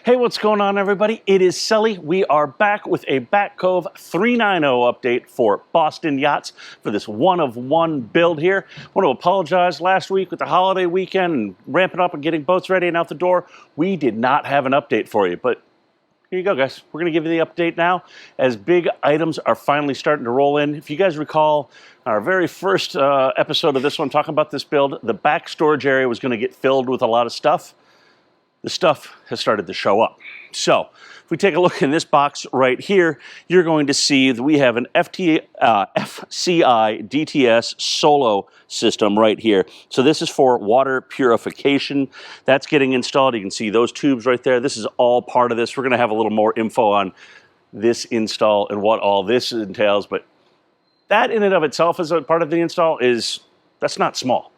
Hey, what's going on, everybody? It is Sully. We are back with a Back Cove 390 update for Boston Yachts for this one-of-one build here. I want to apologize last week with the holiday weekend and ramping up and getting boats ready and out the door. We did not have an update for you, but here you go, guys. We're going to give you the update now as big items are finally starting to roll in. If you guys recall our very first episode of this one, talking about this build, the back storage area was going to get filled with a lot of stuff. The stuff has started to show up. So if we take a look in this box right here, you're going to see that we have an FCI DTS Solo system right here. So this is for water purification. That's getting installed. You can see those tubes right there. This is all part of this. We're going to have a little more info on this install and what all this entails, but that in and of itself as a part of the install that's not small.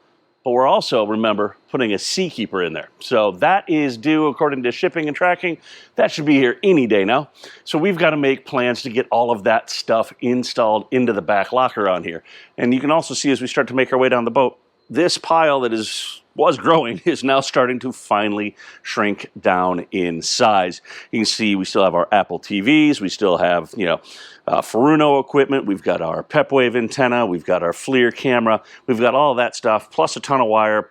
But we're also, remember, putting a Seakeeper in there. So that is due according to shipping and tracking. That should be here any day now. So we've got to make plans to get all of that stuff installed into the back locker on here. And you can also see as we start to make our way down the boat, this pile that was growing is now starting to finally shrink down in size. You can see we still have our Apple TVs, we still have, Furuno equipment, we've got our PepWave antenna, we've got our FLIR camera, we've got all that stuff, plus a ton of wire,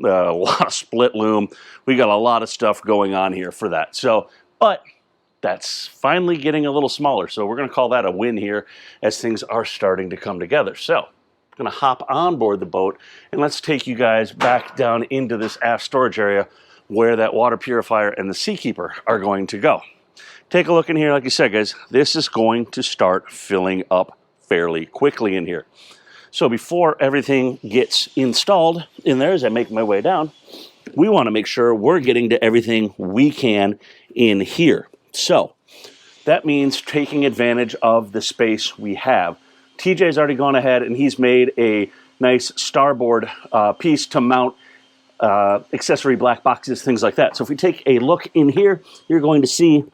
a lot of split loom. We got a lot of stuff going on here for that. But that's finally getting a little smaller, so we're going to call that a win here as things are starting to come together. So going to hop on board the boat and let's take you guys back down into this aft storage area where that water purifier and the Seakeeper are going to go. Take a look in here. Like I said, guys, this is going to start filling up fairly quickly in here. So before everything gets installed in there, as I make my way down, we want to make sure we're getting to everything we can in here. So that means taking advantage of the space we have. TJ's already gone ahead and he's made a nice starboard piece to mount accessory black boxes, things like that. So if we take a look in here, you're going to see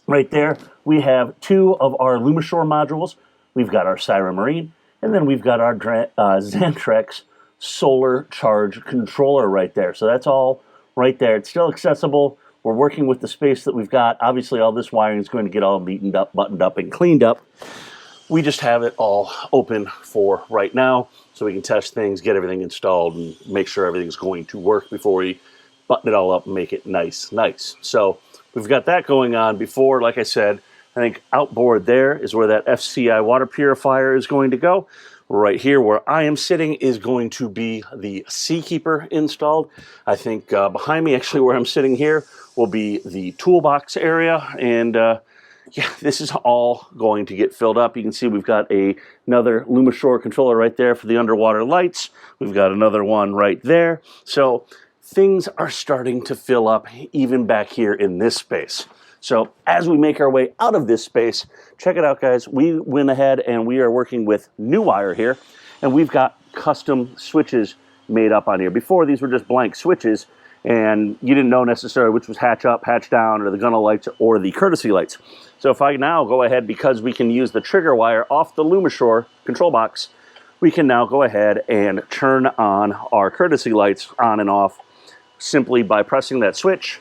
right there, we have two of our Lumishore modules. We've got our Siren Marine, and then we've got our Xantrex solar charge controller right there. So that's all right there. It's still accessible. We're working with the space that we've got. Obviously, all this wiring is going to get all neatened up, buttoned up, and cleaned up. We just have it all open for right now so we can test things, get everything installed, and make sure everything's going to work before we button it all up and make it nice. So we've got that going on. Before, like I said, I think outboard there is where that FCI water purifier is going to go. Right here where I am sitting is going to be the Seakeeper installed. I think behind me, actually where I'm sitting here, will be the toolbox area. And yeah, this is all going to get filled up. You can see we've got another Lumishore controller right there for the underwater lights. We've got another one right there. So things are starting to fill up even back here in this space. So as we make our way out of this space, check it out, guys. We went ahead and we are working with new wire here, and we've got custom switches made up on here. Before, these were just blank switches, and you didn't know necessarily which was hatch up, hatch down, or the gunnel lights, or the courtesy lights. So if I now go ahead, because we can use the trigger wire off the Lumishore control box, we can now go ahead and turn on our courtesy lights on and off simply by pressing that switch,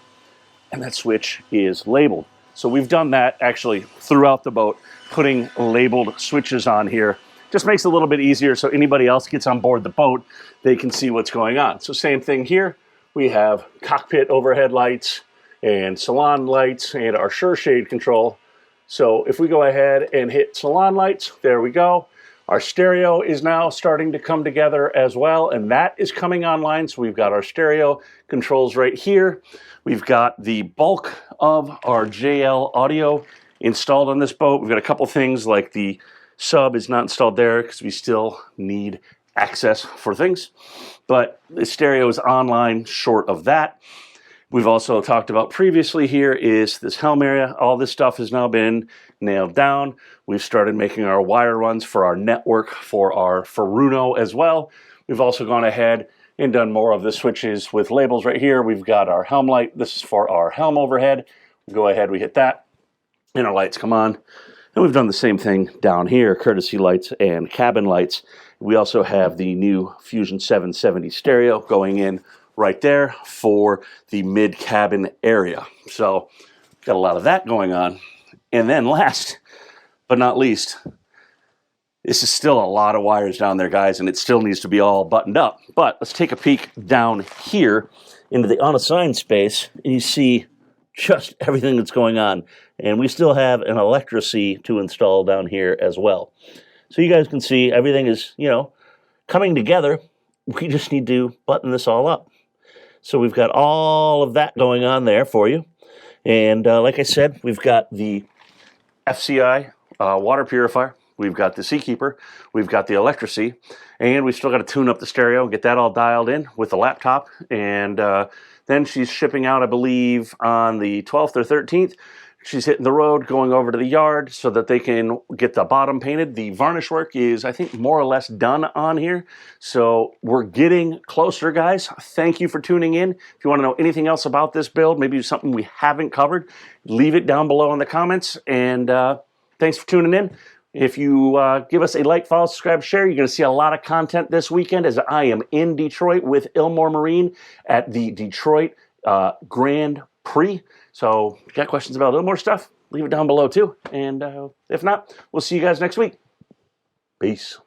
and that switch is labeled. So we've done that actually throughout the boat, putting labeled switches on here. Just makes it a little bit easier so anybody else gets on board the boat, they can see what's going on. So same thing here. We have cockpit overhead lights and salon lights and our sure shade control. So if we go ahead and hit salon lights, there we go. Our stereo is now starting to come together as well, and that is coming online. So we've got our stereo controls right here. We've got the bulk of our JL audio installed on this boat. We've got a couple things like the sub is not installed there because we still need access for things, but the stereo is online short of that. We've also talked about previously here is this helm area. All this stuff has now been nailed down. We've started making our wire runs for our network for our Furuno as well. We've also gone ahead and done more of the switches with labels right here. We've got our helm light. This is for our helm overhead. We go ahead, we hit that, and our lights come on. And we've done the same thing down here, courtesy lights and cabin lights. We also have the new Fusion 770 stereo going in right there for the mid-cabin area. So Got a lot of that going on. And then last but not least, this is still a lot of wires down there, guys, and it still needs to be all buttoned up. But let's take a peek down here into the unassigned space, and you see just everything that's going on. And we still have an electricy to install down here as well. So you guys can see everything is, coming together. We just need to button this all up. So we've got all of that going on there for you. And like I said, we've got the FCI water purifier. We've got the Seakeeper, we've got the electricy, and we've still got to tune up the stereo, get that all dialed in with the laptop, and then she's shipping out, I believe, on the 12th or 13th. She's hitting the road, going over to the yard so that they can get the bottom painted. The varnish work is, I think, more or less done on here, so we're getting closer, guys. Thank you for tuning in. If you want to know anything else about this build, maybe something we haven't covered, leave it down below in the comments, and thanks for tuning in. If you give us a like, follow, subscribe, share, you're going to see a lot of content this weekend as I am in Detroit with Ilmore Marine at the Detroit Grand Prix. So if you got questions about Ilmore stuff, leave it down below too. And if not, we'll see you guys next week. Peace.